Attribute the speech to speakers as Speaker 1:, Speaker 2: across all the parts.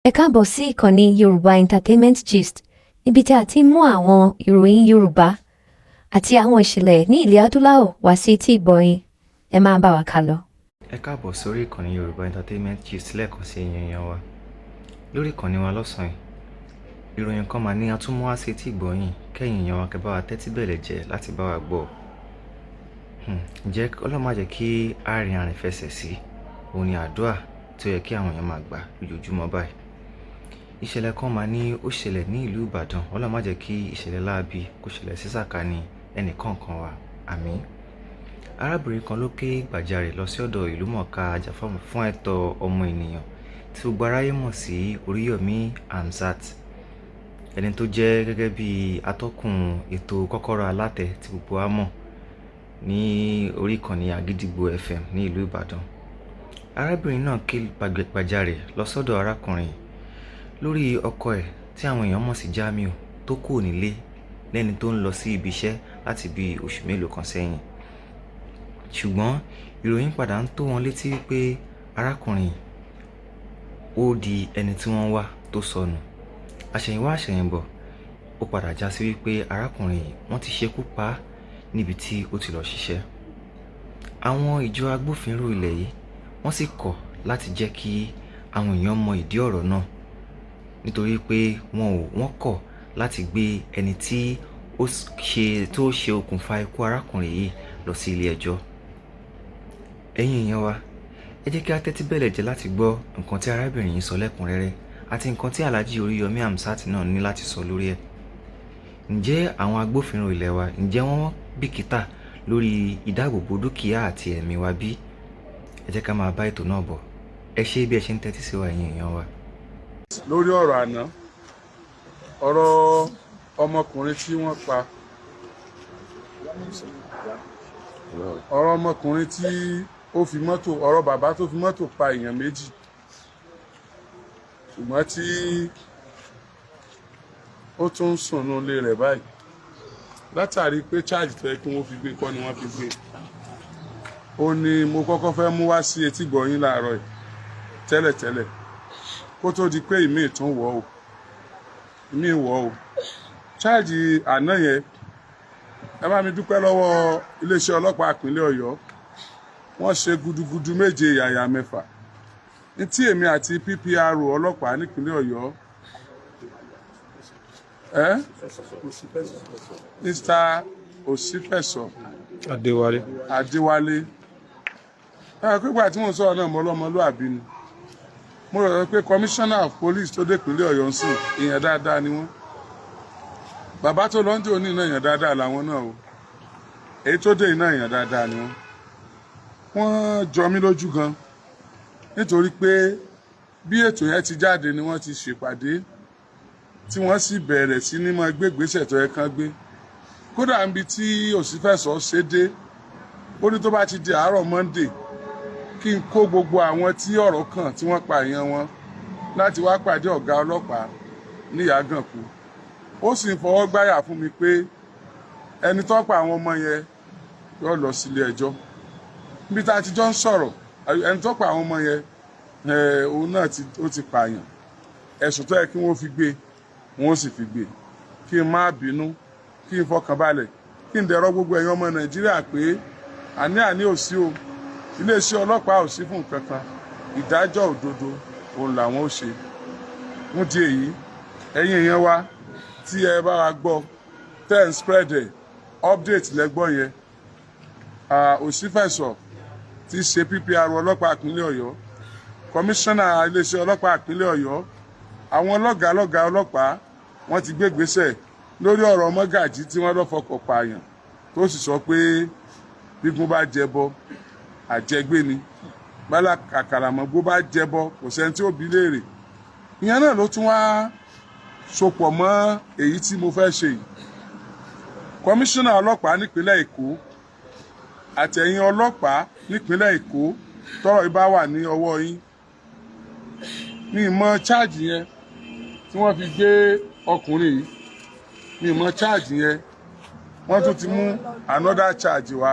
Speaker 1: Ẹ káàbọ̀ sí ìkànnì Yorùbá Entertainment Gist, níbi tí a ti ń mú àwọn ìròyìn Yorùbá àti àwọn ìṣẹ̀lẹ̀ ní ilẹ̀ adúláwọ̀ wá sí etí ìgbọ̀yìn. Ẹ máa bá wa ká lọ.
Speaker 2: Ẹ káàbọ̀ sórí ìkànnì Yorùbá Entertainment Gist lẹ́ẹ̀kan sí èèyàn wa. Lórí ìkànnì wa lọ́sàn-án ìròyìn kan mà ní a tún mú wá sí etí ìgbọ̀yìn kẹ́yìn èèyàn wa kẹ́ bá wa tẹ́tí bẹ̀lẹ̀ jẹ́ láti bá wa gbọ́. Ǹjẹ́ Ọlọ́run má jẹ́ kí a rìn àrìn fẹsẹ̀ sí òun ni àdúrà tó yẹ kí àwọn èèyàn máa gbà lójoojúmọ́ báyìí. Ìṣẹ̀lẹ̀ kan mà ní ó ṣẹlẹ̀ ní ìlú Ìbàdàn. Ọlọ́run má jẹ́ kí ìṣẹ̀lẹ̀ láabi kó ṣẹlẹ̀ sí sàkání ẹnìkọ̀ọ̀kan wa, àmín. Arábìnrin kan ló ké gbàjarè lọ sí ọ̀dọ̀ ìlúmọ̀ọ́ká ajàfún ẹ̀tọ́ ọmọ ènìyàn tí gbogbo aráyé mọ̀ sí Oriyomi Hamzat, ẹni tó jẹ́ gẹ́gẹ́ bí atọ́kùn ètò kokoroalate tí gbogbo wa mọ̀ ní orí ìkànnì agidigbo FM ní ìlú Ìbàdàn. Arábìnrin náà ké gbàjarè lọ sọ́dọ̀ arákùnrin lórí ọkọ ẹ̀ tí àwọn èèyàn mọ̀ sí Jamiu tó kù nílé lẹ́ni tó ń lọ sí ibi iṣẹ́ láti bí oṣù mélòó kan sẹ́yìn. Ṣùgbọ́n ìròyìn padà ń tó wọn létí wípé arákùnrin ó di ẹni tí wọ́n wá tó sọnù. Àṣẹ̀yìnwá àṣẹ̀yìnbọ̀ ó padà já sí wípé arákùnrin wọ́n ti ṣekú pa á níbi tí ó ti lọ ṣiṣẹ́. Àwọn ìjọ agbófinró ilẹ̀ yìí wọ́n sì kọ̀ láti jẹ́ kí àwọn èèyàn mọ ìdí ọ̀rọ̀ náà, nítorí pé wọ́n kọ̀ láti gbé ẹni tí ó ṣe okùnfà ikú arákùnrin yìí lọ sí ilé ẹjọ́. Ẹ̀yin èèyàn wa, ẹ jẹ́ kí a tẹ́tí bẹ̀lẹ̀ jẹ́ láti gbọ́ nǹkan tí arábìnrin yìí sọ lẹ́kùnrẹ́rẹ́ àti nǹkan tí Alhaji Oriyomi Hamzat náà ní láti sọ lórí ẹ̀. Ǹjẹ́ àwọn agbófinró ilẹ̀ wa ǹjẹ́ wọ́n bìkítà lórí ìdáàbòbò dúkìá àti ẹ̀mí wa bí? Ẹ jẹ́ ká máa bá ètò náà bọ̀. Ẹ ṣé bí ẹ ṣe ń tẹ́tí sí wa, ẹ̀yin èèyàn wa.
Speaker 3: Lórí ọ̀rọ̀ àná, ọ̀rọ̀ ọmọkùnrin tí wọ́n pa, ọ̀rọ̀ ọmọkùnrin tí ó fi mọ́tò, ọ̀rọ̀ bàbá tó fi mọ́tò pa èèyàn méjì, ṣùgbọ́n tí ó tún ń sùn nínú ilé rẹ̀ báyìí látàrí pé charge tó yẹ kí wọ́n fi gbé kọ́ ni wọ́n fi gbé. Ó ní mo kọ́kọ́ fẹ́ mú wá sí etí gbọ̀nyìn láàárọ̀ yìí tẹ́lẹ̀tẹ́lẹ̀ kó tó di pé ìmí tún wọ̀ o. Charge àná yẹn, ẹ bá mi dúpẹ́ lọ́wọ́ iléeṣẹ́ ọlọ́pàá ìpínlẹ̀ Ọ̀yọ́. Wọ́n ṣe gudugudu méje yàyà mẹ́fà ní tí èmi àti PPRO ọlọ́pàá nípínlẹ̀ Ọ̀yọ́ Mr. Òsífẹ̀sọ Adéwálé pípa tí mo sọ̀rọ̀ náà mọ́lọ́mọlúàbí ni. Mo rò pé commissioner of police tó dé ìpínlẹ̀ Ọ̀yọ́ ń sìn èèyàn dáadáa ni wọ́n. Bàbá tó lọ ń dé òní náà èèyàn dáadáa làwọn náà o. Èyí tó dé iná èèyàn dáadáa ni wọ́n. Wọ́n jọ mí lójú gan nítorí pé bí ètò yẹn ti jáde ni wọ́n ti ṣèpàdé tí wọ́n sì bẹ̀rẹ̀ sí ní máa gbé ìgbésẹ̀ tó yẹ kán gbé. Kódà níbi tí Òsífẹ̀sọ ṣe dé, ó ní tó bá ti di àárọ̀ Monday kí n kó gbogbo àwọn tí ọ̀rọ̀ kàn tí wọ́n pa èèyàn wọn láti wá pàdé ọ̀gá ọlọ́pàá ní Ìyágànkù. Ó sì ń fọwọ́ gbáyà fún mi pé ẹni tó pa àwọn ọmọ yẹn yóò lọ sílé ẹjọ́. Níbi tá a ti jọ ń sọ̀rọ̀, ẹni tó pa àwọn ọmọ yẹn òun náà ó ti pààyàn. Ẹ̀sùn tó yẹ kí wọ́n fi gbé wọ́n sì fi gbé. Kí n má bínú, kí n fọkàn balẹ̀, kí n dẹ̀rọ gbogbo ẹ̀yin ọmọ Nàìjíríà pé àní ò sí o, iléeṣẹ́ ọlọ́pàá ò sí fún nǹkan kan, ìdájọ́ òdodo òun làwọn ó ṣe. Fún di èyí, ẹ̀yin èèyàn wa tí ẹ bá wa gbọ́ tẹ́ ń spread ẹ̀ update lẹ́gbọ́n yẹn. Òsífẹ̀sọ ti ṣe PPRO ọlọ́pàá ìpínlẹ̀ Ọ̀yọ́, kọmíṣánná iléeṣẹ́ ọlọ́pàá ìpínlẹ̀ Ọ̀yọ́, àwọn lọ́gàálọ́gàá ọlọ́pàá wọ́n ti gbé ìgbésẹ̀ lórí ọ̀rọ̀ mọ́gàjí tí wọ́n lọ́ fọkọ̀ pààyàn tó sì sọ pé bígun bá jẹbọ àjẹgbé ni, bálá àkàràmọ́gbó bá jẹbọ kò sẹ́ni tí ó bi léèrè. Ìyẹn náà ló tún wá sopọ̀ mọ́ èyí tí mo fẹ́ ṣe yìí. Kọmíṣánná ọlọ́pàá nípínlẹ̀ Èkó àtẹ̀yìn ọlọ́pàá nípínlẹ̀ Èkó tọ́rọ̀ yìí bá wà ní ọwọ́ yín, ní ìmọ̀ charge yẹn tí wọ́n fi gbé ọkùnrin yìí, ní ìmọ̀ charge yẹn wọ́n tún ti mú another charge wá.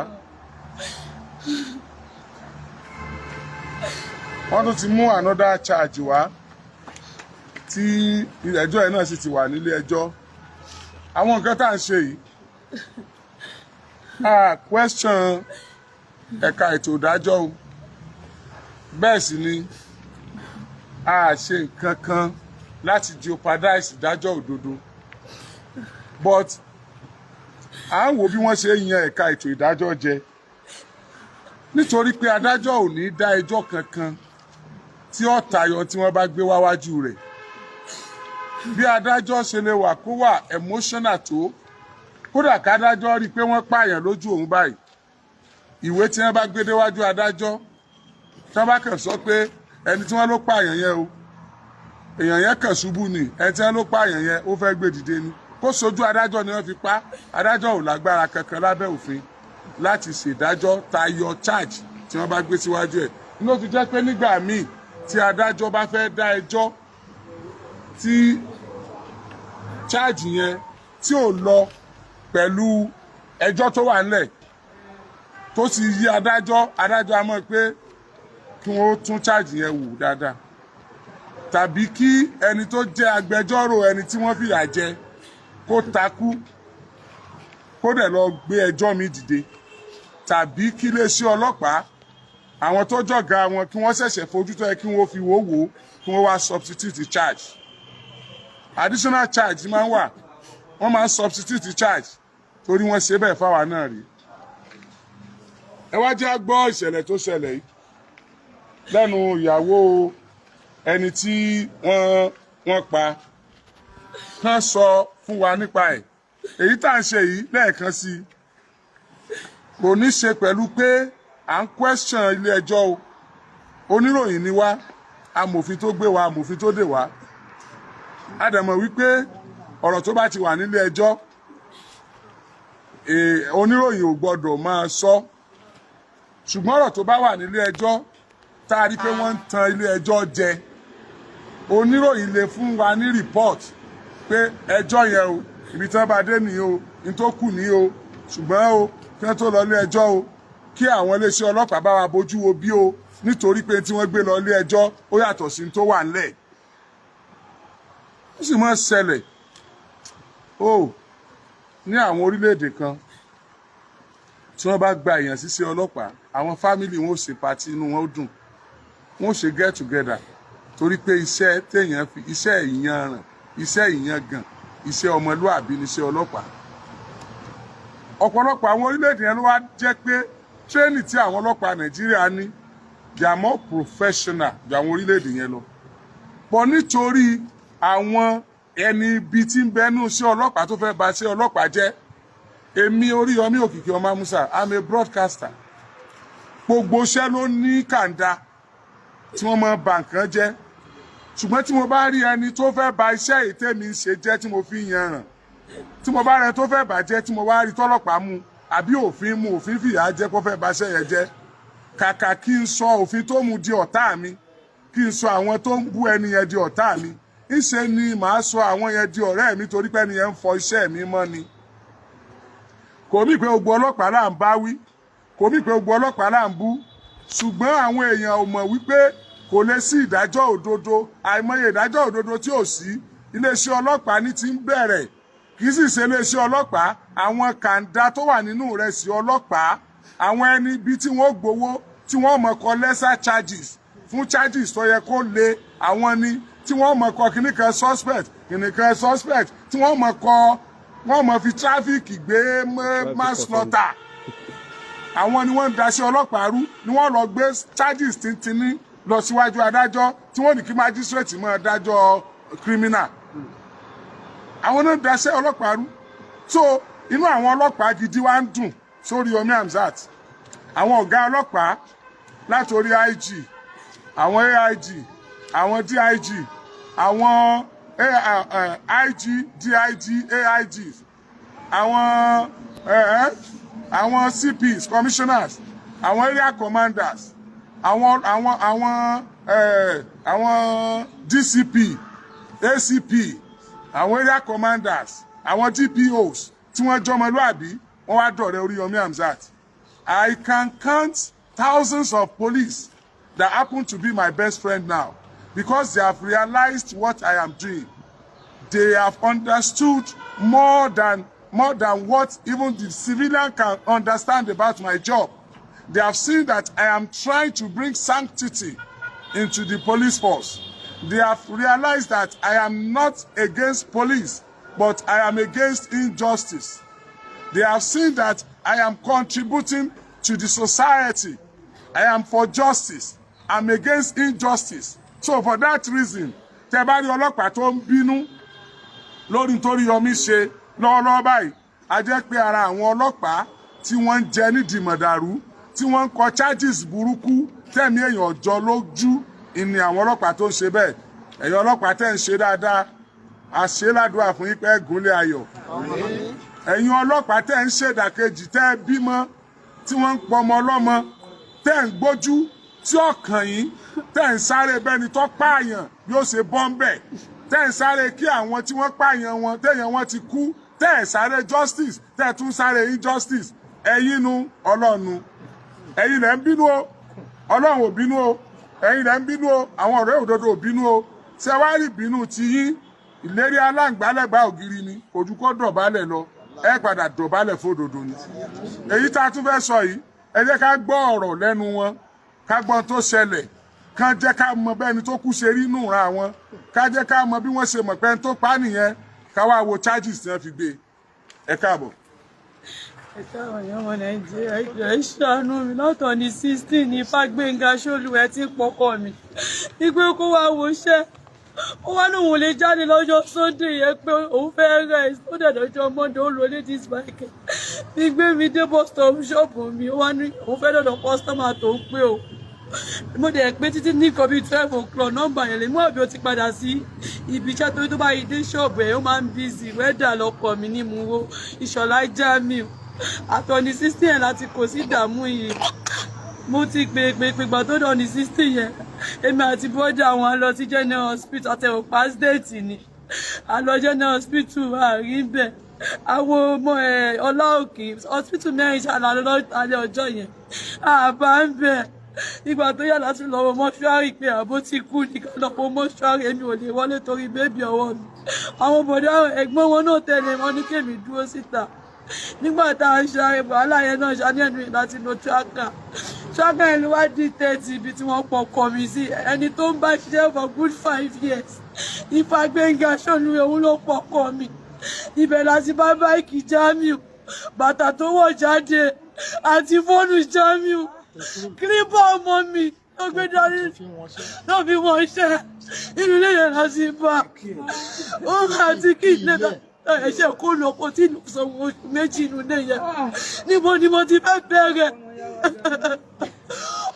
Speaker 3: tí ẹjọ́ yẹn náà sì ti wà nílé ẹjọ́ àwọn nǹkan tá à ń ṣe yìí question ẹ̀ka ètò ìdájọ́ o bẹ́ẹ̀ sì ni a ṣe nǹkan kan láti jeopardize ìdájọ́ òdodo but à ń wo bí wọ́n ṣe yan ẹ̀ka ètò ìdájọ́ jẹ nítorí pé adájọ́ ò ní dá ẹjọ́ kankan tí ó tayọ tí wọ́n bá gbé wáwájú rẹ̀ bí adájọ́ ṣe lè wà kó wà emotional tó kódà kádájọ́ rí i pé wọ́n pààyàn lójú òun báyìí ìwé tí wọ́n bá gbé déwájú adájọ́ tí wọ́n bá kàn sọ pé ẹni tí wọ́n ló pààyàn yẹn o èèyàn yẹn kàn ṣubú ni ẹni tí wọ́n ló pààyàn yẹn ó fẹ́ gbé dìde ni kó sojú adájọ́ ni wọ́n fi pa adájọ́ ò lágbára kankan lábẹ́ òfin láti ṣèdájọ́ tayọ charge tí wọ́n bá gbé síwájú ẹ̀ ló fi jẹ́ pé nígbà míì tí adájọ́ bá fẹ́ dá ẹjọ́ tí charge yẹn tí ò lọ pẹ̀lú ẹjọ́ tó wà nílẹ̀ tó sì yí adájọ́ á mọ̀ pé kí wọ́n tún charge yẹn wò dáadáa tàbí kí ẹni tó jẹ́ agbẹjọ́rò ẹni tí wọ́n fìyà jẹ kó takú kó dẹ̀ lọ gbé ẹjọ́ mi dìde tàbí kí iléeṣẹ́ ọlọ́pàá àwọn tó jọ̀gá wọn kí wọ́n ṣẹ̀ṣẹ̀ fojú tó yẹ kí wọ́n fi wò kí wọ́n wá substitute charge additional charge máa ń wà wọ́n máa ń substitute charge torí wọ́n ṣe bẹ́ẹ̀ fáwa náà rí ẹ wá jẹ́ gbọ́ ìṣẹ̀lẹ̀ tó ṣẹlẹ̀ yìí lẹ́nu ìyàwó ẹni tí wọ́n pa kán sọ fún wa nípa ẹ̀ èyí tá à ń ṣe yìí lẹ́ẹ̀kan sí kò ní ṣe pẹ̀lú pé à ń question ilé ẹjọ́ o oníròyìn ni wá amòfin tó gbé wa amòfin tó dè wá a dẹ̀ mọ̀ wípé ọ̀rọ̀ tó bá ti wà nílé ẹjọ́ oníròyìn ò gbọ́dọ̀ máa sọ ṣùgbọ́n ọ̀rọ̀ tó bá wà nílé ẹjọ́ tá a rí pé wọ́n ń tan ilé ẹjọ́ jẹ oníròyìn lè fún wa ní report pé ẹjọ́ yẹn o ibi tí wọ́n bá dé nìyí o ní tó kù nìyí o ṣùgbọ́n o kí wọ́n tó lọ ilé ẹjọ́ o kí àwọn iléeṣẹ́ ọlọ́pàá bá wa bójú wo bí o nítorí pé tí wọ́n gbé lọ ilé ẹjọ́ ó yàtọ̀ sí tó wà nílẹ̀ ó sì máa ń ṣẹlẹ̀ ní àwọn orílẹ̀-èdè kan tí wọ́n bá gba èèyàn síṣẹ́ ọlọ́pàá àwọn fámìlì wọn ò ṣe pàtí inú wọn ó dùn wọn ò ṣe get together torí pé iṣẹ́ téèyàn fi iṣẹ́ ìyanràn iṣẹ́ ìyangàn iṣẹ́ ọmọlúàbí níṣẹ́ ọlọ́pàá ọ̀pọ̀lọpọ̀ àwọn orílẹ̀-èdè yẹn ló wá jẹ́ pé tírénì tí àwọn ọlọ́pàá Nàìjíríà ní they are more professional ju àwọn orílẹ̀-èdè yẹn lọ pọ̀ nítorí àwọn ẹni ibi tí ń bẹnu sí ọlọ́pàá tó fẹ́ bà sí ọlọ́pàá jẹ́ èmi Oriyomi òkìkí ọmọ Musa I'm a broadcaster gbogbo iṣẹ́ ló ní kàńdá tí wọ́n máa bà nǹkan jẹ́ ṣùgbọ́n tí mo bá rí ẹni tó fẹ́ bà iṣẹ́ ìtẹ́mi ṣe jẹ́ tí mo fi yanràn tí mo bá rẹ tó fẹ́ bàjẹ́ tí mo wá rí tọ́lọ́pàá mú àbí òfin mú òfin fìyà jẹ kó fẹ́ bà iṣẹ́ yẹn jẹ́ kàkà kí n sọ òfin tó mú di ọ̀tá mi kí n sọ àwọn tó ń bú ẹni yẹn di ọ̀tá mi ńṣe ni màá sọ àwọn yẹn di ọ̀rẹ́ mi torí pé ẹni yẹn ń fọ iṣẹ́ mi mọ́ ni kò mí pé gbogbo ọlọ́pàá là ń bá wí kò mí pé gbogbo ọlọ́pàá là ń bú ṣùgbọ́n àwọn èèyàn ò mọ̀ wípé kò lè sí ìdájọ́ òdodo àìmọye ìdájọ́ òdodo tí ò sí iléeṣẹ́ ọlọ́pàá ní ti ń bẹ̀rẹ̀ kì í sì ṣe iléeṣẹ́ ọlọ́pàá àwọn kàńdá tó wà nínú rẹ̀ sí ọlọ́pàá àwọn ẹni bíi tí wọ́n gbowó tí wọ́n mọ̀ kọ lesser charges fún charges tó yẹ kó lé àwọn ni tí wọ́n mọ̀ kọ kìnnìkan suspect tí wọ́n mọ̀ kọ wọ́n mọ̀ fi traffic gbé manslaughter àwọn ni wọ́n ń daṣẹ́ ọlọ́pàá rú ni wọ́n lọ gbé charges tíntínní lọ síwájú adájọ́ tí wọ́n ní kí magistrate máa dájọ́ criminal àwọn náà daṣẹ́ ọlọ́pàá rú so inú àwọn ọlọ́pàá gidi wá ń dùn sórí Oriyomi Hamzat àwọn ọ̀gá ọlọ́pàá látòrí IG àwọn AIG àwọn DIG àwọn IG DIG AIG àwọn CPs commissioners àwọn area commanders àwọn DCP ACP àwọn area commanders àwọn DPOs tí wọ́n jọmọlúàbí wọ́n wá dọ̀rẹ́ Oriyomi Hamzat. I can count thousands of police that happen to be my best friend now because they have realized what I am doing. They have understood more than what even the civilian can understand about my job. They have seen that I am trying to bring sanctity into the police force. They have realized that I am not against police, but I am against injustice. They have seen that I am contributing to the society. I am for justice. I'm against injustice. So for that reason, tẹ́ bá rí ọlọ́pàá tó ń bínú lórí nítorí Yomi ṣe lọ́wọ́lọ́wọ́ báyìí, a jẹ́ pé ara àwọn ọlọ́pàá tí wọ́n ń jẹ nídìí mọ̀dàrú, tí wọ́n ń kọ charges burúkú tẹ̀mí èèyàn ọjọ́ lójú ìní àwọn ọlọ́pàá tó ń ṣe bẹ́ẹ̀. Ẹ̀yin ọlọ́pàá tẹ́ ń ṣe dáadáa, àṣeládùá fún yín pé gúnlé ayọ̀. Ẹ̀yin ọlọ́pàá tẹ́ ń ṣèdàkejì tẹ́ bímọ tí wọ́n ń pọmọ ọlọ́mọ tẹ́ ń gbójú tí ọkàn yín tẹ́ ń sáré bẹ́ni tó pààyàn yóò ṣe bọ́m̀bẹ̀ tẹ́ ń sáré kí àwọn tí wọ́n pààyàn wọn téèyàn wọn ti kú tẹ́ ẹ̀ sáré justice tẹ́ ẹ̀ tún sáré injustice ẹ̀yin nu Ọlọ́run ẹ̀yin lẹ́ ń bínú o Ọlọ́run ò bínú o ẹ̀yin lẹ́ ń bínú o àwọn ọ̀rẹ́ òdodo ò bínú o ṣé wàá rí bínú ti yín ìlérí aláǹgbálẹ̀gbá ògiri ni ojú kó dọ̀bálẹ̀ lọ ẹ padà dọ̀bálẹ̀ fódodo ni. Èyí tá a tún fẹ́ sọ yìí ẹ jẹ́ ká gbọ́ ọ̀rọ̀ lẹ́nu wọn ká gbọ́n tó ṣẹlẹ̀ ká jẹ́ ká mọ bẹ́ni tó kú ṣe rí nù ra wọn ká jẹ́ ká mọ bí wọ́n ṣe mọ̀ pé ẹni tó pa nìyẹn ká wá wo charges tí wọ́n fi gbé ẹ káàbọ̀.
Speaker 4: Ẹ káàbọ̀ yẹn ọmọ Nàìjíríà ẹ ṣàánú mi látọ̀ ní 16 ní Fágbénga Ṣólúwẹ̀ tí ń pọkọ mi ìgbé kó wá wo iṣẹ́ ó wá lóun lè jáde lọ́jọ́ Sunday yẹn pé òun fẹ́ rẹ̀ ó dẹ̀ lọ́jọ́ Monday ó lo ladies market fi gbé mi dé bus stop ṣọ́ọ̀bù mi ó wá ní òun fẹ́ dọ̀dọ̀ customer tó ń pé o mo dẹ̀ pé títí ní nǹkan bíi 12 o'clock nọ́mbà yẹn lè mú àbí ó ti padà sí ibi iṣẹ́ tó bá yí dé ṣọ́ọ̀bù ẹ̀ ó máa ń busy wẹ́dà lọkọ̀ mi ní Múwó Ishola Jamiu àtọ̀ni 16 yẹn láti kò sí ìdààmú yìí mo ti pè gbà tó dọ̀ ní 16 yẹn èmi àti bọ́dà àwọn lọ sí general hospital àtẹ̀wò pass date ni a lọ general hospital àárín bẹ́ẹ̀ àwọn ọmọ Ọláòkè hospital mẹ́rin ṣàlàyé alẹ́ ọjọ́ yẹn àbá ń bẹ̀ ìgbà tó yà láti lọ́wọ́ mọ́ṣúárì pé àbó ti kú nìkan lọ́pọ̀ mọ́ṣúárì èmi ò lè wọlé torí bébì ọwọ́ mi àwọn bọ̀dá ẹ̀gbọ́n wọn náà tẹ̀lé wọn ní kémi dúró síta nígbà tá a ṣe wàhálà yẹn náà ṣàní ẹnu láti lo tracker yẹn ló wá di 30 ibi tí wọ́n pọ̀ kọ́ mi sí ẹni tó ń bá ṣiṣẹ́ for good 5 years Fágbénga Ṣólúwẹ̀ òun ló pọ̀ kọ́ mi ibẹ̀ láti bá báìkì Jamiu bàtà tó wọ̀ jáde àti fóònù Jamiu kírípọ̀ ọmọ mi ló gbé dání náà fi wọ́n ṣẹ́ inú ilé yẹn láti bá òun àti kidnapper ẹ̀ṣẹ̀ kó lọ kó tí sanwó oṣù méjì inú ilé yẹn níbo ni mo ti fẹ́ bẹ̀rẹ̀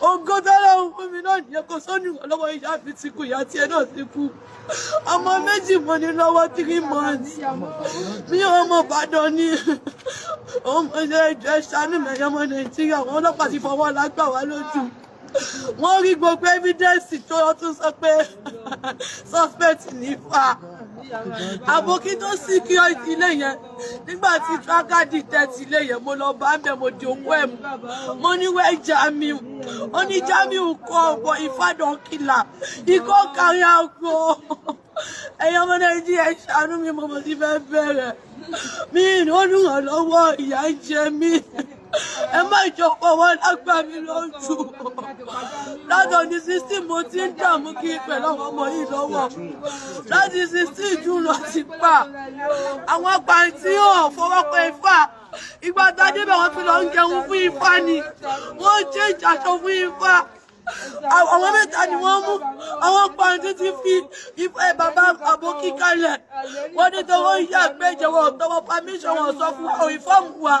Speaker 4: ògo tọ́lọ́run fún mi náà nìyẹn kò sọ́nù lọ́wọ́ ìyá mi ti kú ìyá tiẹ̀ náà ti kú ọmọ méjì mo ní lọ́wọ́ 3 months mi ọmọ Ìbàdàn ní ọmọ ẹ ṣàánú mẹ́yàn ọmọ Nàìjíríà àwọn ọlọ́pàá ti fọwọ́ lágbà wá lójú wọ́n rí gbogbo evidence tó tún sọ pé suspect ní fa àbókí tó sí kí ilé yẹn nígbà tí tracker detect ilé yẹn mo lọ bá ń bẹ mo di òkú ẹ̀ mú mo ní wẹ́ Jamiu ó ní Jamiu kọ́ ọ̀bọ̀ ìfàdàn kìlà ikọ́ kárí àgbo ẹ̀yin ọmọ Nàìjíríà ṣàánú mi mo ti fẹ́ bẹ̀rẹ̀ mi olùrànlọ́wọ́ ìyà ń jẹ mí ẹ má jọpọ̀ wọn lágbà mi lójú látọ̀ ní 16 mo ti ń dààmú kí pẹ̀lú àwọn ọmọ yìí lọ́wọ́ láti 16 jù lọ ti pa àwọn pàǹtí hàn fọwọ́pọ̀ Ifá ìgbà tá a débẹ̀ wọ́n fi lọ ń jẹun fún Ifá ni wọ́n jẹ́ ìjàṣọ fún Ifá àwọn mẹ́ta ni wọ́n mú àwọn pàǹtí ti fi bàbá àbókí kalẹ̀ wọ́n ní tọwọ́ ìyá àgbẹ̀jẹ̀wọ̀ tọwọ́ permission wọn sọ fún àwọn ìfọ́ọ̀mù wa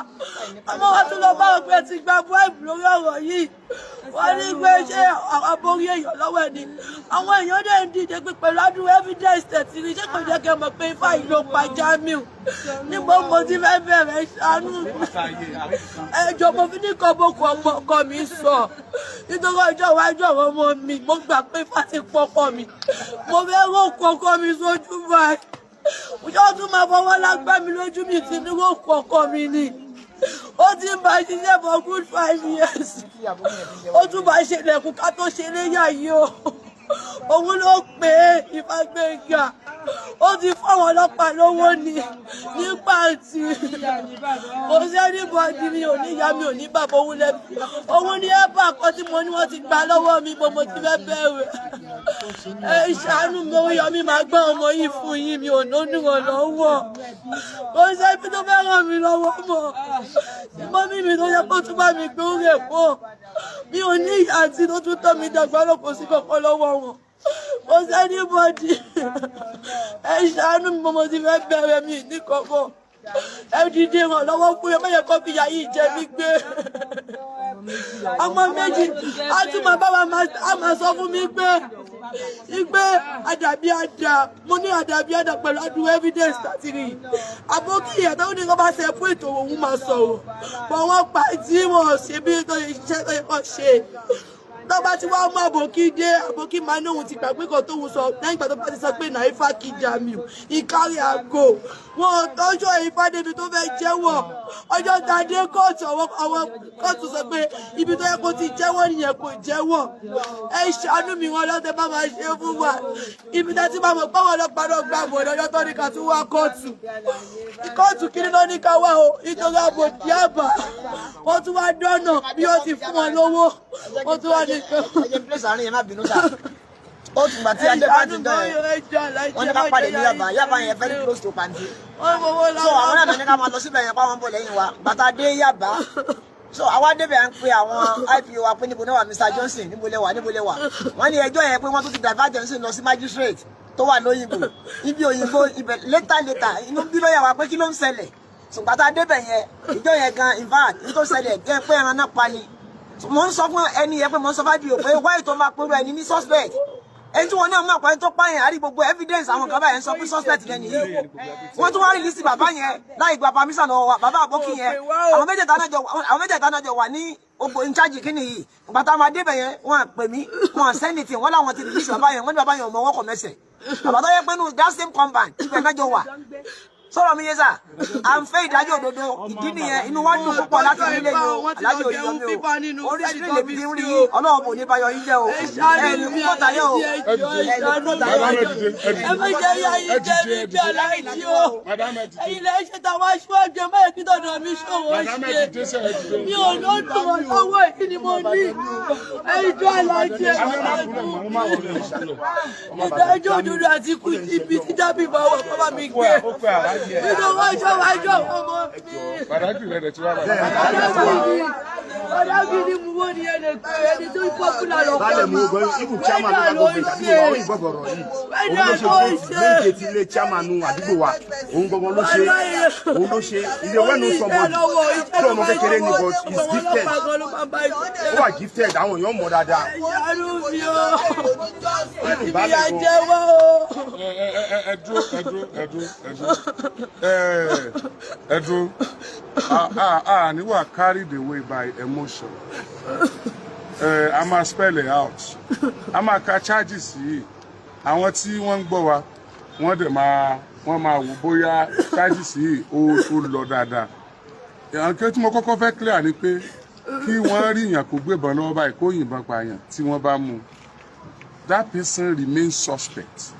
Speaker 4: ọmọ wa tún lọ bá ọgbẹ́ ti gba bribe lórí ọ̀rọ̀ yìí wọ́n ní pé ṣé àborí èèyàn lọ́wọ́ ẹ̀ ni àwọn èèyàn dẹ̀ ń dìde pé pẹ̀lú àdúrà evidence tẹ̀sí ní ṣé kò jẹ́ kẹ́ mọ̀ pé Ifá yìí ló pa Jamiu níbo mo ti fẹ́ bẹ̀rẹ̀ ṣàánú ẹjọ́ mo fi ní kọ́bọ̀kọ̀ ọkọ mi sọ nítorí ọjọ́ iwájú àwọn ọmọ mi mo gbà pé Ifá ti pọkọ mi mo fẹ́ rò kọ́kọ́ mi sójú báyìí òjò tún máa fọwọ́ lágbá mi lójú mi ti ní rò kọ́kọ́ mi ni ó ti ń bá ṣiṣẹ́ for good 5 years ó tún bá ṣe lẹ̀kùn ká tó ṣe léyà yìí o òun ló pè é Ìfágbéga ó ti fún àwọn ọlọ́pàá lówó ní pàǹtí kò sí anybody mi ò ní ìyá mi ò ní bàbá òun lẹ́bi òun ní ẹ̀bà kan tí mo ní wọ́n ti gbà lọ́wọ́ mi bó mo ti fẹ́ bẹ̀rẹ̀ ẹ ṣàánú mi Oriyomi máa gbọ́ ọmọ yìí fún yín mi ò lónú lọ́wọ́ kò sí ibi tó fẹ́ ràn mí lọ́wọ́ mọ́ mọ́mí mi tó yẹ kó tún bá mi gbé orí èkó mi ò ní ìyá àti tó tún tọ́ mi dàgbà lọ kò sí kankan lọ́wọ́ wọn kò sí anybody ẹ ṣàánú mi mo ti fẹ́ bẹ̀rẹ̀ mi ní kankan ẹ dìde ràn lọ́wọ́ fún mi mẹ́yẹ kó fi ìyá yìí jẹ mí gbé ọmọ méjì á tún máa bá wa máa sọ fún mi pé àdàbí àdà mo ní àdàbí àdà pẹ̀lú àdúrà evidence láti rí àbókí ìyàtọ̀ ó ní kó bá ṣe fún ètò òun máa sọ̀rọ̀ bọ̀ wọ́n pa tí wọ́n ṣe bí tó iṣẹ́ tó yẹ kó ṣe tó bá ti wá mú àbòkí dé àbòkí máa ní òun ti gbàgbé kan tóun sọ lẹ́yìn ìgbà tó bá ti sọ pé nàífà kí Jamiu ìkárí àgò wọn tọ́jú Ifá débi tó fẹ́ jẹ́wọ́ ọjọ́ tá a dé kóòtù àwọn kóòtù sọ pé ibi tó yẹ kó ti jẹ́wọ́ nìyẹn kò jẹ́wọ́ ẹ ṣàánú mi wọn lọ́tẹ̀ bá máa ṣe fún wa ibi tá ti máa mọ̀ pé àwọn ọlọ́pàá náà gbà bọ̀ lọ́jọ́ tó ní ká tún wá kóòtù kí ni ló ní ká wá o nítorí àbòdì àbá wọ́n tún wá dọ́nà bí ó ti fún wọn lówó wọ́n tún wá ní
Speaker 5: ó tún gbà tí adé bá ti dán wọn ní ká pàdé ní Yaba yẹn very close to Pàǹtí so àwọn náà ní ká máa lọ síbẹ̀ yẹn páwọn bọ̀ lẹ́yìn wa bàtà dé Yaba so àwa débẹ̀ à ń pe àwọn IPO wa pé níbo náà wà Mr Johnson níbo lẹ wà wọ́n ní ẹjọ́ yẹn pé wọ́n tún ti divergence lọ sí magistrate tó wà lóyìnbó ibi òyìnbó ibẹ̀ later inú bí lọ́yà wa pé kí ló ń ṣẹlẹ̀ ṣùgbọ́n tá a débẹ̀ yẹn ìjọ yẹn gan in fact ní tó ṣẹlẹ̀ jẹ́ pé ẹran náà pa ni mo ń sọ fún ẹni yẹn pé mo ń sọ fábíò pé wáyé tó máa pẹ̀lú ẹni ní suspect ẹni tí wọn náà mọ̀ pé tó pààyàn àrí gbogbo evidence àwọn kan báyẹn sọ pé suspect lẹ́nu yìí wọ́n tún wá release bàbá yẹn láì gba permission lọ́wọ́ wa bàbá àbókí yẹn àwọn mẹ́tẹ̀ẹ̀ta náà jọ wà ní ogbó in charge kíni yìí bàtà máa débẹ̀ yẹn wọ́n pè mí wọ́n send it wọ́n láwọn ti release bàbá yẹn wọ́n ní bàbá yẹn ò mọ ọwọ́ kọ̀ mẹ́sẹ̀ bàbá tó yẹ pé nù that same compound ibẹ̀ náà jọ wà sọ̀rọ̀ mi yé sà à ń fẹ́ ìdájọ́ òdodo ìdí nìyẹn inú wa dùn púpọ̀ láti nílé yìí o alájọ Oriyomi o oríṣiríṣi lèmi ti ń rí Ọlọ́run kò ní bayọ̀ yín jẹ́ o ẹni kúkọ́ tayé o ẹni kúkọ́ tayé o.
Speaker 4: ẹ má jẹ́ yá yín jẹ́ mi bí aláìjí o ẹ̀yin lè ṣe táwọn aṣíwájú ẹ má yẹ kí tọ̀dọ̀ mi ṣòwò ṣe mi ò lọ́dún wọn lọ́wọ́ èyí ni mo ní ẹjọ́ aláìjí ẹ̀ ìdájọ́ òdodo àti ikú ibi tí dábì bá wà bàbá mi gbé nínú wájọ́ ọmọ mi.
Speaker 3: Bàdágì rẹ̀ ti wá
Speaker 4: Bàdágì ni mo wọ́n ní ẹni tó pọ́pùlà lọ
Speaker 6: bálẹ̀ mú ogun ibù chairman ló tàbí ọ̀rọ̀ ìgbọ̀gbọ̀rọ̀ yìí òun ló ṣe méje tí ilé chairman àdúgbò wa òun gbogbo ló ṣe ilé wẹ́nu sọmọdì tí ọmọ kékeré ni but is gifted ó wà gifted àwọn èèyàn mọ̀ dáadáa.
Speaker 4: ìbíyà jẹ́ wọ́n o.
Speaker 3: Ẹdun ni we are carried away by emotion. A máa spell it out. A máa ka charges yìí. Àwọn tí wọ́n ń gbọ́ wa, wọ́n máa wò bóyá charges yìí ó lọ dáadáa. Nǹkan tí mo kọ́kọ́ fẹ́ clear ni pé kí wọ́n rí èèyàn kó gbébọn lọ́wọ́ báyìí kó yìnbọn pààyàn tí wọ́n bá mú. That person remains suspect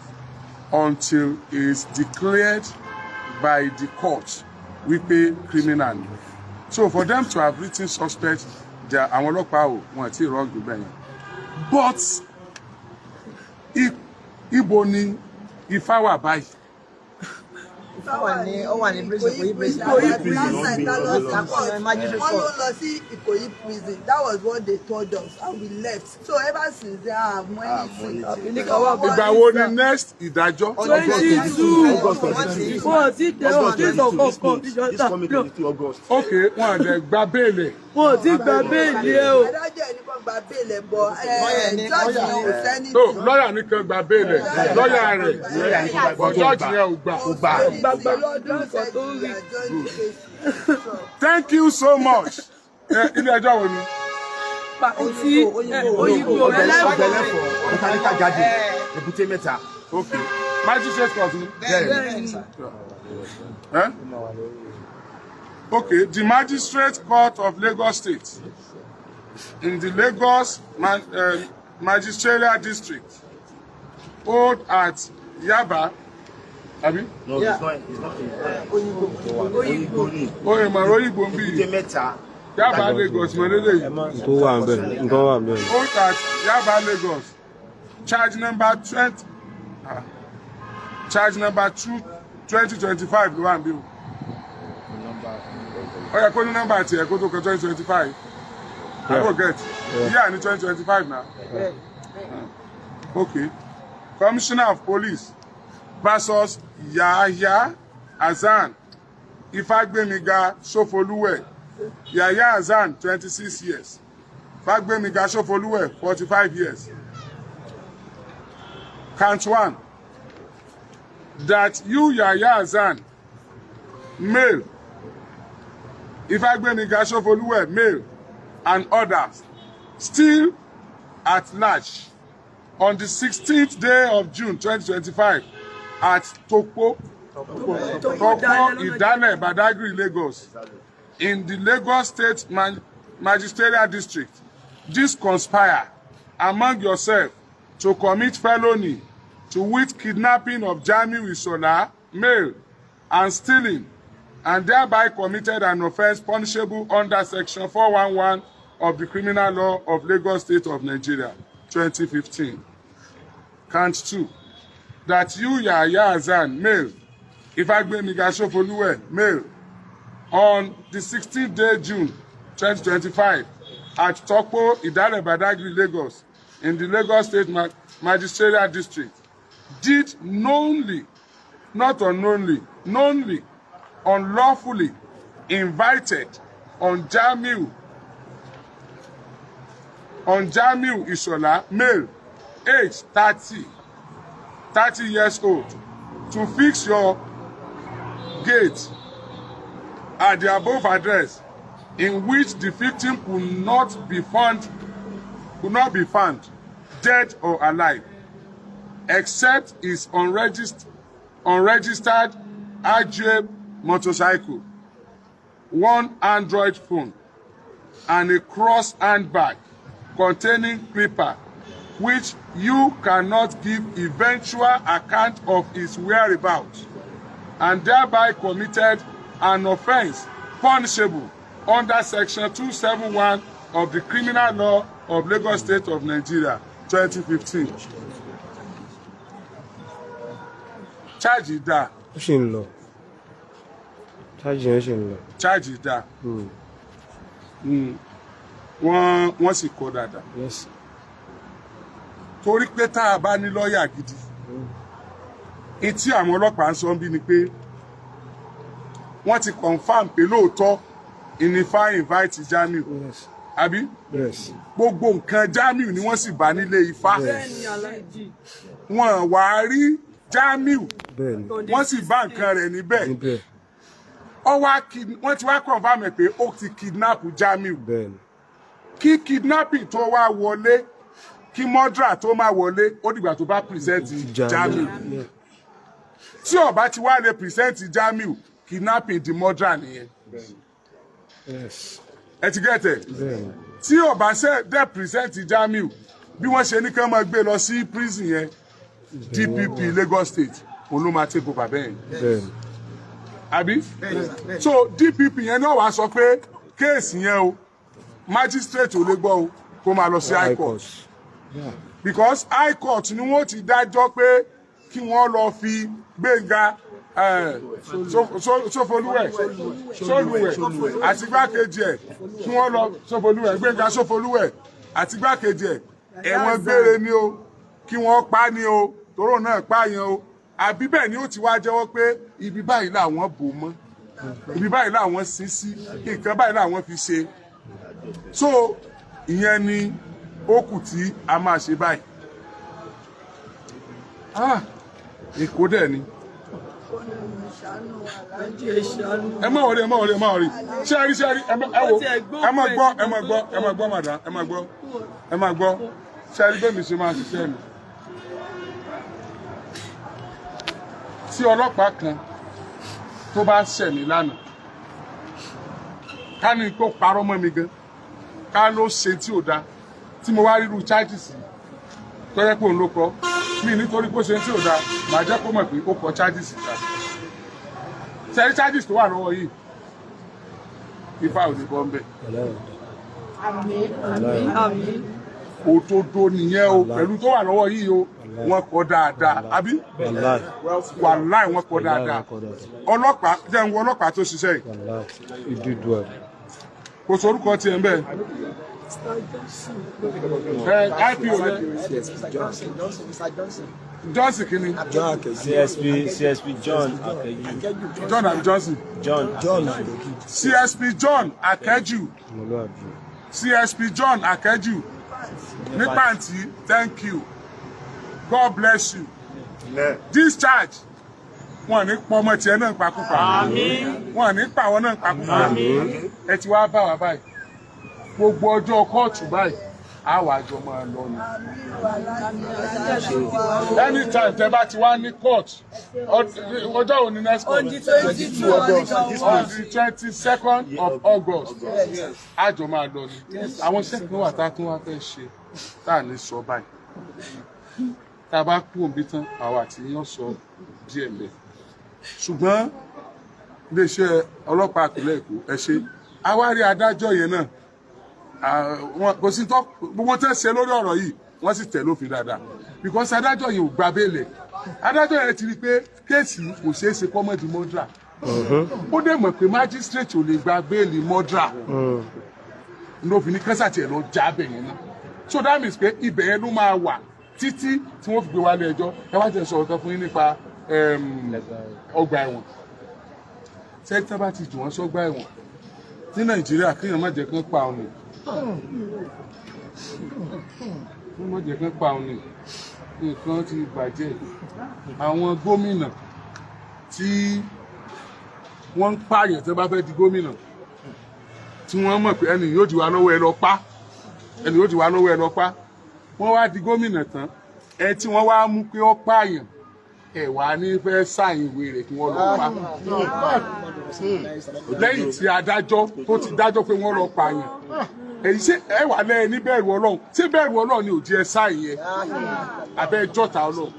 Speaker 3: until he is declared by the court wípé criminal. So for them to have written suspect, àwọn ọlọ́pàá ò wọ́n ti wrong gbẹ̀ yẹn. But ibo ni Ifá wà báyìí.
Speaker 5: Ó wà ní prison Ìkòyí prison.
Speaker 7: Ìkòyí prison. That was what they told us and we left. So ever since they have money.
Speaker 3: Ìgbà wo ni next ìdájọ́?
Speaker 4: 22 August.
Speaker 3: Okay, wọ́n àdẹ gba béèlì.
Speaker 4: Wọ́n ti gba béèlì ẹ o.
Speaker 7: Adájọ́ ẹni kan gba béèlì bọ̀ jọ́ọ̀jì yẹn ò sẹ́ni.
Speaker 3: Lọ́yà nìkan gba béèlì. Lọ́yà rẹ̀ bọ̀ jọ́ọ̀jì yẹn ò gbà. Thank you so much. Ilé ẹjọ́ wo ni?
Speaker 4: Pàtí òyìnbó
Speaker 6: ọ̀bẹ̀lẹ̀fọ̀ mẹkáníkà jáde èbúté mẹ́ta.
Speaker 3: Okay. Magistrate court ni? Okay, the Magistrate Court of Lagos State in the Lagos Magisterial District hold at Yaba. Abi?
Speaker 6: No, yeah. It's not.
Speaker 3: Oyigbo bi. Yaba Lagos Monday. Hold at Yaba Lagos. Charge number 20. Charge number 2025 ló wà níbí o. Ó yẹ kó ní number tí ẹ kó tó kọ 2025. I don't get. Yeah, in 2025 now. Okay. Commissioner of Police versus Yahya Hassan Ifagbemiga Sofoluwe. Yahya Hassan 26 years. Ifagbemiga Sofoluwe 45 years. Count 1. That you, Yahya Hassan, male, Ifagbemiga Sofoluwe, male, and others, still at large, on the 16th day of June 2025, at Topo Idane, Badagry, Lagos, in the Lagos State Magisterial District, this conspire among yourself to commit felony, to wit kidnapping of Jamiu Ishola, male, and stealing, and thereby committed an offence punishable under Section 411 of the Criminal Law of Lagos State of Nigeria, 2015. Count 2. That you, Yahya Hassan, male, Ifagbemiga Sofoluwe, male, on the 16th day June 2025, at Topo Idane, Badagry, Lagos, in the Lagos State Magisterial District, did knowingly, not unknowingly, knowingly, unlawfully invited on Jamiu Ishola, male, age 30 years old, to fix your gate at the above address, in which the victim could not be found dead or alive, except his unregistered Agile motorcycle, one Android phone, and a cross handbag containing paper, which you cannot give eventual account of his whereabouts, and thereby committed an offence punishable under Section 271 of the Criminal Law of Lagos State of Nigeria, 2015. Charge da. Charge da. Wọ́n sì kọ́ dáadáa.
Speaker 8: Yes.
Speaker 3: Torí pé tá a bá ní lọ́ọ̀yà gidi. Etí àwọn ọlọ́pàá ń sọ bí ni pé wọ́n ti confam pé lóòótọ́ ìnífà invite Jamiu.
Speaker 8: Yes.
Speaker 3: Àbí?
Speaker 8: Yes.
Speaker 3: Gbogbo nǹkan Jamiu ni wọ́n sì bá nílé Ifá. Wọ́n wá rí Jamiu. Wọ́n sì bá nǹkan rẹ̀ níbẹ̀. Wọ́n ti wá confam pé ó ti kidnap Jamiu. Kí kidnapping tó wá wọlé, kí murder tó máa wọlé, ó dìgbà tó bá present Jamiu. Tí ó bá ti wá lè present Jamiu, kidnapping di murder nìyẹn.
Speaker 8: Yes.
Speaker 3: Ẹ ti get it? Tí ó bá ṣe dé present Jamiu, bí wọ́n ṣe ní kán máa gbé lọ sí prison yẹn, DPP Lagos State, òun ló máa take over bẹ́ẹ̀. Àbí? So DPP yẹn náà wá sọ pé kéèsì yẹn o, magistrate ò lè gbọ́ o, kó máa lọ sí high court. Because high court ni wọ́n ti dájọ́ pé kí wọ́n lọ fi Gbénga Sofoluwe àti igbákejì ẹ̀, kí wọ́n lọ Gbénga Sofoluwe àti igbákejì ẹ̀, ẹ̀wọ̀n gbére ni o, kí wọ́n pa ni o, tóró náà pààyàn o. Àbí bẹ́ẹ̀ ni ó ti wá jẹ́wọ́ pé ibi báyìí làwọn bò mọ́, ibi báyìí làwọn sin sí, nǹkan báyìí làwọn fi ṣe. So ìyẹn ni ó kù tí a máa ṣe báyìí. Èkó dẹ̀ ni. Ẹ má wọlé. Ṣé rí, ẹ má gbọ́ madam, ẹ má gbọ́. Ṣé rí bẹ́ẹ̀ mi ṣe máa ṣiṣẹ́ mi. Tí ọlọ́pàá kan tó bá ṣẹ̀ mí lánàá, ká ní kó parọ́ mọ́ mi gan, ká ló ṣe tí ò dáa, tí mo wá rírú charges tó yẹ pé òun ló kọ, mi nítorí pé ó ṣe tí ò dáa màá jẹ́ kó mọ̀ pé ó kọ charges ìta ṣẹ́rí charges tó wà lọ́wọ́ yìí ifá ò ní bọ́ ń bẹ̀. òdodo nìyẹn o pẹ̀lú tó wà lọ́wọ́ yìí o wọ́n kọ dáadáa àbí wàláì wọ́n kọ dáadáa ọlọ́pàá jẹ́ ń wo ọlọ́pàá tó ṣiṣẹ́ yìí kò sórúkọ tiẹ̀ ń bẹ̀ IPO rẹ̀ Johnson kini
Speaker 9: CSP John Akeju.
Speaker 3: John and Johnson.
Speaker 9: John
Speaker 3: CSP John Akeju. CSP John Akeju. Nípàntí, thank you. God bless you. Discharge. Wọ́n ní pọ̀ ọmọ tiẹ̀ náà pakúpa. Wọ́n ní pa àwọn náà pakúpa. Ẹ ti wá bá wa báyìí. Gbogbo ọjọ́ kóòtù báyìí. Àwa àjọ máa lọ ni. Anytime tẹ́ bá ti wá ní court, ọjọ́ òní next court. On the 22nd of August. Àjọ máa lọ ni. Àwọn iṣẹ́ kan wà tá a tún wá fẹ́ ṣe tá a ní sọ báyìí. Tá a bá kú òbí tán, àwa àti yín sọ díẹ̀ lẹ̀. Ṣùgbọ́n iléeṣẹ́ ọlọ́pàá ìpínlẹ̀ Èkó ẹ ṣe. Àwárí adájọ́ yẹn náà. Kò sí tó gbogbo tẹ́ ṣe lórí ọ̀rọ̀ yìí wọ́n sì tẹ̀ lófin dáadáa because adájọ́ yìí ò gba béèlì adájọ́ yẹn ti rí pé kéèsì kò ṣeé ṣe kọ́mọ́dì mọ́dúrà ó dẹ̀ mọ̀ pé magistrate ò lè gba béèlì mọ́dúrà lófin ní kẹ́sà tiẹ̀ lọ já bẹ̀ yẹn náà so that means pé ibẹ̀ yẹn ló máa wà títí tí wọ́n fi gbé wálé ẹjọ́ ẹ wá jẹ́ sọ̀rọ̀ kan fún yín nípa ọgbà ẹ̀wọ̀n sẹ́ńtẹ́ bá ti jù wọ́n sọ́gbà ẹ̀wọ̀n ní Nàìjíríà kéèyàn má jẹ́ kán pa ọ̀nà wọ́n mọ̀ jẹ́ kán pa òun ni nǹkan ti bàjẹ́ àwọn gómìnà tí wọ́n ń pààyàn tí wọ́n bá fẹ́ di gómìnà tí wọ́n mọ̀ pé ẹni yóò di wá lọ́wọ́ ẹ lọ pa ẹni yóò di wá lọ́wọ́ ẹ lọ pa wọ́n wá di gómìnà tán ẹ tí wọ́n wá mú pé ó pààyàn ẹ wà ní fẹ́ sáyìn ìwé rẹ̀ kí wọ́n lọ pa lẹ́yìn tí adájọ́ tó ti dájọ́ pé wọ́n lọ pààyàn èyí ṣe ẹ wà lẹ́yìn ní bẹ̀rù Ọlọ́run ṣé bẹ̀rù Ọlọ́run ni ò jẹ́ sáyìn yẹn abẹ́ jọ́ta Ọlọ́run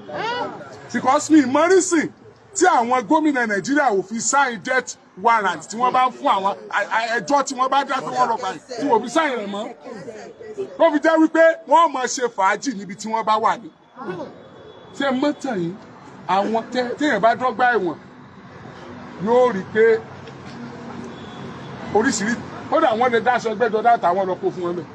Speaker 3: because mi mọ́rísìn tí àwọn gómìnà Nàìjíríà ò fi sáyìn death warrant tí wọ́n bá ń fún àwọn ẹjọ́ tí wọ́n bá dá pé wọ́n lọ pààyàn tí wọ́n fi sáyìn rẹ̀ mọ́ tó fi jẹ́ wípé wọ́n máa ṣe fàájì níbi tí wọ́n bá wà ní ṣé mọ́tàn yìí àwọn téèyàn bá dọ́gba ẹ̀wọ̀n yóò rí pé oríṣiríṣi ó dà wọ́n lè dáṣọ ẹgbẹ́jọ dáta àwọn ọlọ́pọ̀ fún wọn bẹ̀.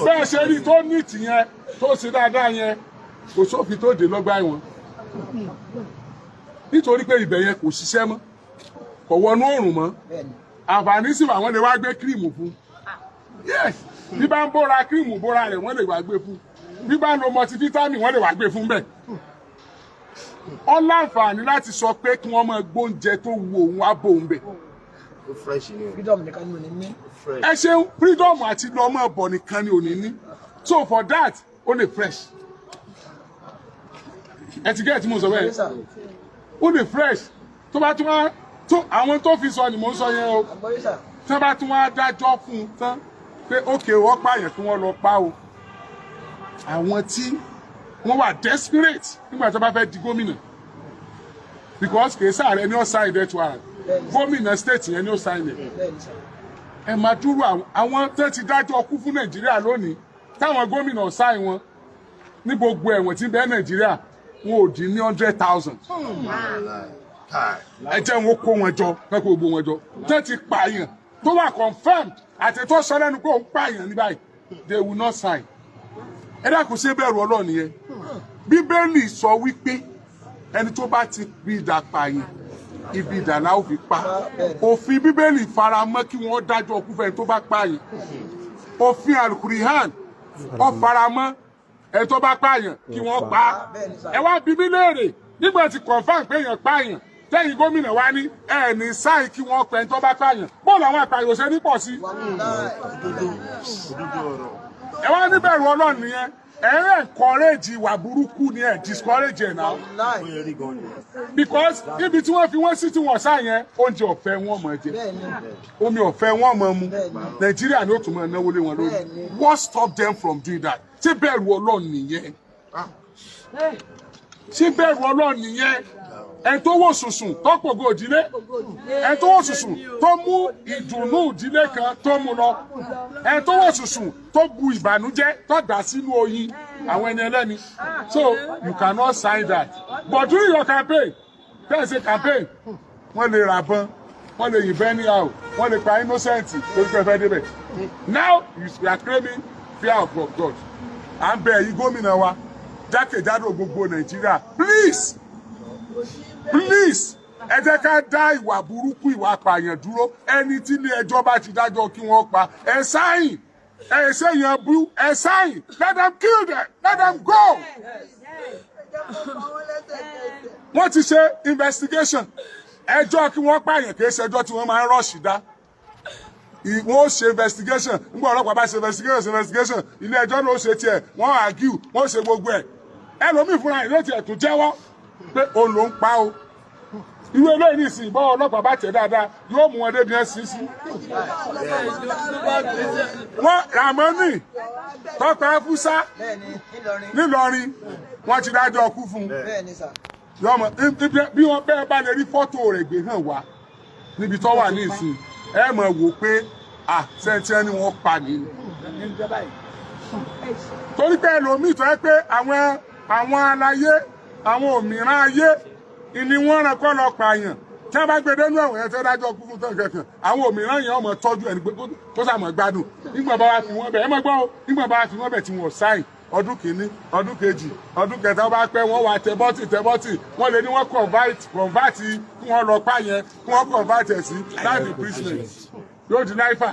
Speaker 3: bẹ́ẹ̀ ṣe rí tó ní tìyẹn tó ṣe dáadáa yẹn kò sófin tó dé lọ́gbà ẹ̀wọ̀n nítorí pé ibẹ̀ yẹn kò ṣiṣẹ́ mọ́ kò wọnú òrùn mọ́ àǹfààní sì wà wọ́n lè wá gbé kírìmù fún yes bí bá ń bóra kírìmù bóra rẹ̀ wọ́n lè wá gbé fún bí bá ń lo multivitamin wọ́n lè wá gbé fún bẹ́ẹ̀ wọ́n láǹfààní láti sọ pé kí wọ́n máa gbóúnjẹ tó wu òun wá bò ń bẹ̀. ẹ ṣeun freedom àti lọ ọmọ ọbọ nìkan ni ò ní ní so for that ó lè fresh ẹ ti gẹ́ẹ̀ tí mo sọ bẹ́ẹ̀ ó lè fresh tó bá tún wá tó àwọn tó fi sọ ni mò ń sọ yẹn o tó bá tún wá dájọ́ fún un tán pé ókè wọ́n pààyàn kí wọ́n lọ pa o àwọn tí wọ́n wà desperate nígbà tó bá fẹ́ di gómìnà because kì í sáré ní ọ̀sán death warrant gómìnà state yẹn ní ọ̀sán yẹn ẹ máa dúró àwọn tó ti dájọ́ kú fún Nàìjíríà lónìí táwọn gómìnà ọ̀sán wọn ní gbogbo ẹ̀wọ̀n tí bẹ́ẹ̀ Nàìjíríà wọn ò dín ní 100,000 ẹ jẹ́ wọn kó wọn jọ pẹ́ kó gbogbo wọn jọ tó ti pààyàn tó wà confirmed àti tó sọ lẹ́nu pé òun pààyàn ní báyìí they will not sign ẹ dákun ṣe bẹ̀rù Ọlọ́run yẹn Bíbélì sọ wípé ẹni tó bá ti bí ìdà pààyàn ibi ìdà la ó fi pa òfin Bíbélì faramọ́ kí wọ́n dájọ́ ọkú fẹ́ni tó bá pààyàn òfin Al-Qur'an ó faramọ́ ẹni tó bá pààyàn kí wọ́n pa ẹ wá bí mi léèrè nígbà tí confam pé èèyàn pààyàn tẹ́yìn gómìnà wa ní ẹni sáì kí wọ́n pẹ́ tó bá pààyàn bọ́ọ̀lù àwọn àpààyàn ṣe ní pọ̀ sí ẹ wá níbẹ̀rù Ọlọ́run nìyẹn encourage ìwà burúkú ni discourage now. Because ibi tí wọ́n fi wọ́n sí tí wọ́n sá yẹn oúnjẹ ọ̀fẹ́ wọn mọ̀ jẹ omi ọ̀fẹ́ wọn mọ̀ mu Nàìjíríà ni ó tún máa náwó lé wọn lórí. What stop them from doing that? Ṣé bẹ̀rù Ọlọ́run nìyẹn? Ṣé bẹ̀rù Ọlọ́run nìyẹn? Ẹni tó wò sùsùn tó pògo ìdílé, ẹni tó wò sùsùn tó mú ìdùnnú ìdílé kan tó mú lọ, ẹni tó wò sùsùn tó bu ìbànújẹ́ tó dà sínú oyin àwọn ẹni ẹlẹ́ni. So you cannot sign that. But during your campaign, there's a campaign, wọ́n lè ra bọ́n, wọ́n lè yìnbọn anyhow, wọ́n lè pa innocent lórí pẹ́pẹ́ débẹ̀. Now you are claiming fear of God. À ń bẹ èyí gómìnà wa jákèjádò gbogbo Nàìjíríà, please ẹ jẹ́ ká dá ìwà burúkú ìwà apààyàn dúró. Ẹni tí ilé ẹjọ́ bá ti dájọ́ kí wọ́n pa ẹ sáyìn ẹ ṣèyàn bú ẹ sáyìn, let them kill them, let them go. Wọ́n ti ṣe investigation, ẹjọ́ kí wọ́n pààyàn kì í ṣe ẹjọ́ tí wọ́n máa ń rọ́ọ̀ṣì dá. Wọ́n ṣe investigation, nígbà ọlọ́pàá bá ṣe investigation ilé ẹjọ́ ló ṣe tiẹ̀, wọ́n argue, wọ́n ṣe gbogbo ẹ̀. Ẹlòmíì fúnra ẹ̀ ló tiẹ̀ tún jẹ́wọ́ pé òun ló ń pa o. Irú eléyìí ní ìsìn ìbọn ọlọ́pàá bá tẹ̀ dáadáa yóò mú wọn débi ẹ̀ sí. Wọ́n Ramoni tọ́pẹ́ Fúsá nílọrin wọ́n ti dájọ́ ọkú fún un. Bí wọ́n bẹ́ẹ̀ bá lè rí fọ́tò rẹ̀ gbé hàn wá níbi tó wà ní ìsìn ẹ mọ̀ wò pé sẹ́ńtẹ́ ni wọ́n pa ní. Torí pé ẹlòmíì tó yẹ pé àwọn aláyé àwọn òmìrán ayé ìní wọ́n rán kọ́ lọ pààyàn tí wọ́n bá gbé dénú ẹ̀wọ̀n yẹn tó dájọ́ kú fún tán kankan àwọn òmìrán yẹn ọmọ tọ́jú ẹni pé kó sàmọ̀ gbádùn nígbà bá wá fi wọ́n bẹ̀ ẹ mọ̀ gbọ́ o nígbà bá wá fi wọ́n bẹ̀ tí wọ́n sáìn ọdún kìíní ọdún kejì ọdún kẹta bá pẹ́ wọ́n wá tẹ́bọ́tì wọ́n lè ní wọ́n convert kí wọ́n lọ pààyàn kí wọ́n convert ẹ̀ sí life imprisonment yóò di láìfà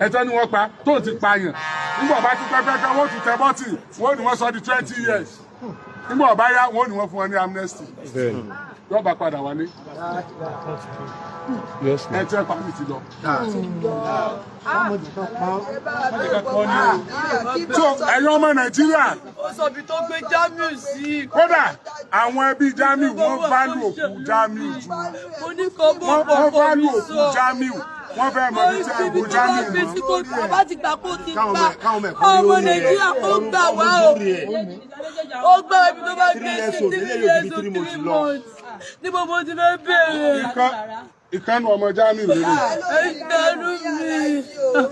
Speaker 3: ẹ̀tọ́ ni wọ́n pa tó ti pààyàn nígbà bá ti pẹ́pẹ́pẹ́ wọ́n tún tẹ́bọ́tì wọ́n ní wọ́n sọ di 20 years nígbà ọba yá wọ́n ní wọ́n fún wọn ní amnesty yóò bá padà wálé ẹ tẹ́ pàmì ti lọ. So ẹ̀yin ọmọ Nàìjíríà kódà àwọn ẹbí Jamiu wọ́n bá lù òkú Jamiu jù wọ́n bá lù òkú Jamiu wọ́n fẹ́ mọ̀ ní tí àgbo Jamiu mọ́.
Speaker 4: Ọba ti gbà kó ti pa ọmọ Nàìjíríà kó gbà wá o. Ó gbà ibi tó bá gbé sí 3 years or 3 months. Níbo mo ti fẹ́ bẹ̀rẹ̀?
Speaker 3: Ìkànnù ọmọ Jamiu lélẹ̀.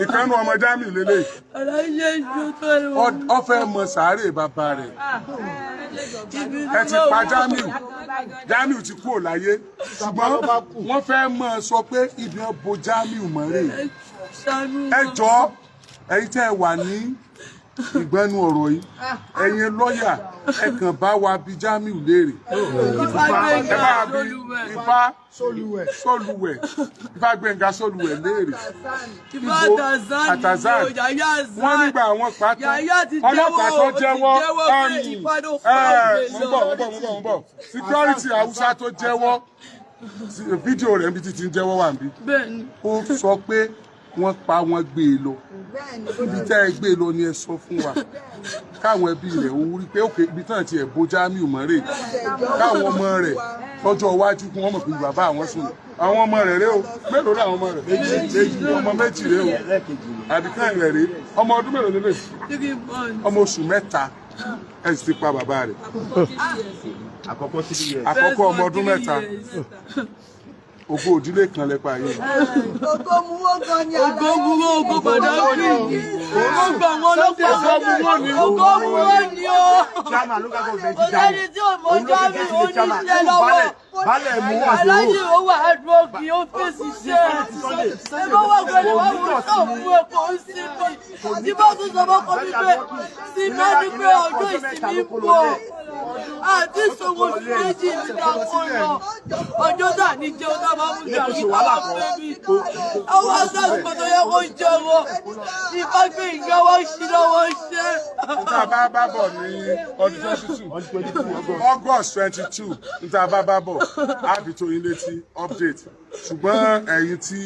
Speaker 3: Ìkànnù ọmọ Jamiu lélẹ̀. Ó fẹ́ mọ sàárè bàbá rẹ̀. Ẹ ti pa Jamiu. Jamiu ti kúrò láyé. Ṣùgbọ́n wọ́n fẹ́ mọ sọ pé ibi wọn bo Jamiu mọ́rẹ̀. Ẹ jọ̀ọ́ ẹ̀yin tẹ́ wà ní ìgbẹ́nu ọ̀rọ̀ yìí ẹ̀yin lọ́ọ̀yà ẹ kàn bá wa bí Jamiu léèrè. Ẹ bá bí Ifá Sólùwẹ̀ Ifá Gbẹ̀ngà Sólùwẹ̀ léèrè. Ìbò Àtàzán wọ́n nígbà àwọn pátá ọlọ́pàá tó jẹ́wọ́ ń bọ̀ security Haúsá tó jẹ́wọ́ fídíò rẹ̀ níbi títí ń jẹ́wọ́ wà níbí. Ó sọ pé wọ́n pa wọ́n gbé e lọ ibi tẹ́ ẹ gbé e lọ ni ẹ sọ fún wa káwọn ẹbí rẹ̀ ó rí pé òkè ibi tán ti ẹ̀ bo Jamiu mọ́rẹ̀ káwọn ọmọ rẹ̀ lọ́jọ́ iwájú kún wọ́n mọ̀ pé bàbá àwọn sùn àwọn ọmọ rẹ̀ rẹ̀ o mélòó làwọn ọmọ rẹ̀ ọmọ méjì rẹ̀ o àbíkán rẹ̀ rẹ̀ ọmọ ọdún mélòó lélẹ̀ ọmọ oṣù mẹ́ta ẹ sì ti pa bàbá rẹ̀ àkọ́kọ́ ọmọ ọdún mẹ́ta ògo òdílé kan lẹ́pa yìí.
Speaker 7: Ògo mú wọ́n gan ni ara.
Speaker 4: Ògo mú wọ́n ògo padà bí. Ògo gbà wọ́n lọ́pọ̀ ògo mú wọ́n ni ó. Ọ̀lẹ́ni tí ò mọ Jamiu ó ní ilé lọ́wọ́. Aláàjì ó wà àdúrà kí ó fèsì iṣẹ́. Ẹ bá wà pẹ̀lú wọn mú náà fún ẹ̀kọ́ ó sì mí. Tí bá tún sọ fọ́kọ mi pé sí mẹ́ni pé ọjọ́ ìsinmi ń bọ̀. Àti ìṣòwò sí méjì nígbà kan lọ. Ọjọ́ náà ní jẹ́ ọ̀dà máa mú gàrí káwọn fẹ́ mi. Àwọn aṣáàgùn tó yẹ kó jẹ wọn. Ìfá gbé ìgbà wọn sí lọ́wọ́ iṣẹ́.
Speaker 3: Níta bá bọ̀ ní ọdún 22 August 22 níta bá bọ̀ àbí tó yín létí update. Ṣùgbọ́n ẹ̀yin tí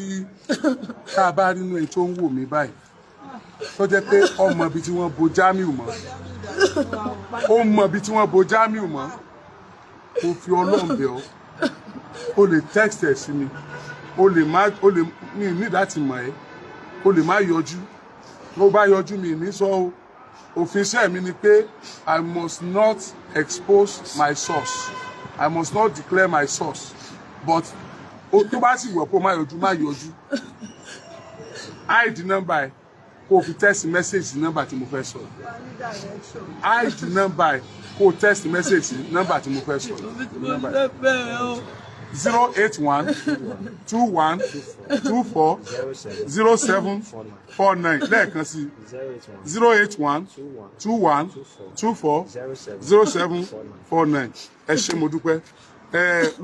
Speaker 3: tá a bá rí inú ẹ̀ tó ń wò mí báyìí tó jẹ́ pé ọmọ ibi tí wọ́n bo Jamiu mọ́ ó mọ ibi tí wọ́n bo Jamiu mọ́ kó fi Ọlọ́run bẹ̀ ọ́ ó lè text ẹ̀ sí mi ó lè mi ní láti mọ̀ ẹ́ ó lè má yọjú tó bá yọjú mi ní sọ o òfin iṣẹ́ mi ni pé I must not expose my source I must not declare my source but tó bá sì wọ̀ pé ó má yọjú hide number ẹ̀ kó o fi text message number tí mo fẹ́ sọ hide number ẹ̀ kó o text message number tí mo fẹ́ sọ 081 21 24 0749 lẹ́ẹ̀kan sí 081 21 24 0749 ẹ ṣé mo dúpẹ́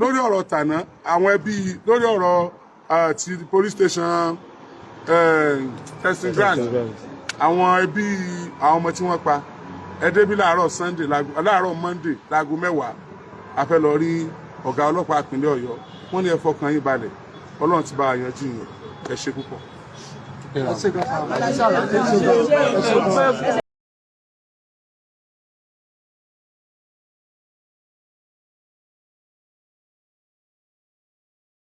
Speaker 3: lórí ọ̀rọ̀ tàná àwọn ẹbí lórí ọ̀rọ̀ ti police station testing ground àwọn ẹbí àwọn ọmọ tí wọ́n pa ẹ débí láàárọ̀ Sunday láàárọ̀ Monday láago 10 a fẹ́ lọ rí ọ̀gá ọlọ́pàá ìpínlẹ̀ Ọ̀yọ́ wọ́n ní ẹ fọkàn yín balẹ̀ Ọlọ́run ti bá a yanjú yẹn ẹ ṣé púpọ̀.